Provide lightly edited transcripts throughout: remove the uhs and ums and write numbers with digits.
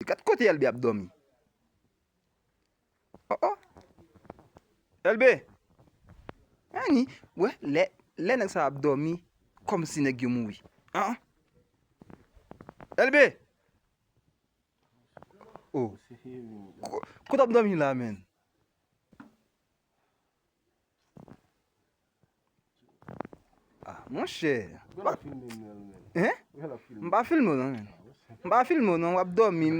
quatre côtés LB a dormi. Oh oh. LB. Ani, ouais, les nèg ça a dormi comme si nèg yo mouri. Hein? LB. Oh. Quoi t'as dormi là, men? Ah, mon cher. Hein? M'pa filme non, men. M'pa filme non, wap dormi.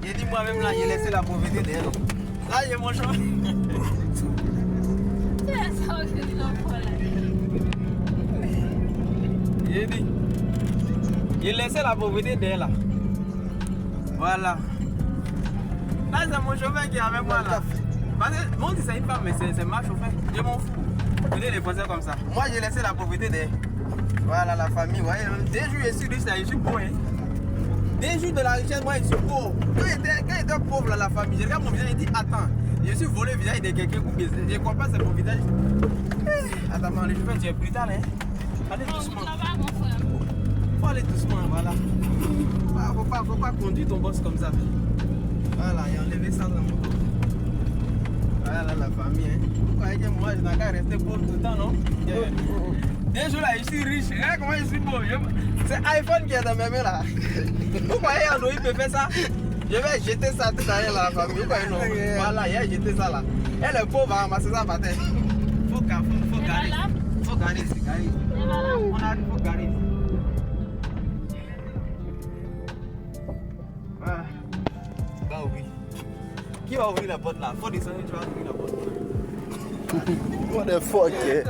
J'ai dit moi-même là, j'ai laissé la pauvreté derrière. Là, j'ai mon champ. J'ai dit, j'ai laissé la pauvreté derrière là. Voilà. Là, c'est mon chauffeur qui est avec moi là. Parce que mon dit c'est une femme, mais c'est ma chauffeur. Je m'en fous. Vous voulez les poser comme ça. Moi, j'ai laissé la pauvreté derrière. Voilà la famille, voyez. Dès que je suis riche, je suis pauvre. Hein. Dès jours de la richesse, moi je suis pauvre. Quand j'étais pauvre là, la famille, je regarde mon visage et dis attends, je suis volé le visage de quelqu'un ou bien je ne crois pas c'est mon visage. Attends, mais le chauffeur, tu es plus tard, hein. Allez doucement. Faut aller doucement, voilà. Faut pas conduire ton boss comme ça. Voilà, il a enlevé ça dans mon dos. Voilà la famille, hein. Vous croyez que moi je n'ai qu'à rester pauvre tout le temps, non? Des jours là, je suis riche. Regarde comment je suis beau. C'est iPhone qui est dans mes mains là. Vous croyez Android peut faire ça? Je vais jeter ça tout à l'heure la famille. Vous croyez non? Voilà, il a jeté ça là. Elle est pauvre, va ramasser ça par terre. Faut garder. Faut garder, c'est garder. On arrive, faut garder. Ah. Bah oui. Qui va ouvrir la porte là? Faut descendre, tu vas ouvrir la porte. What the fuck, yeah?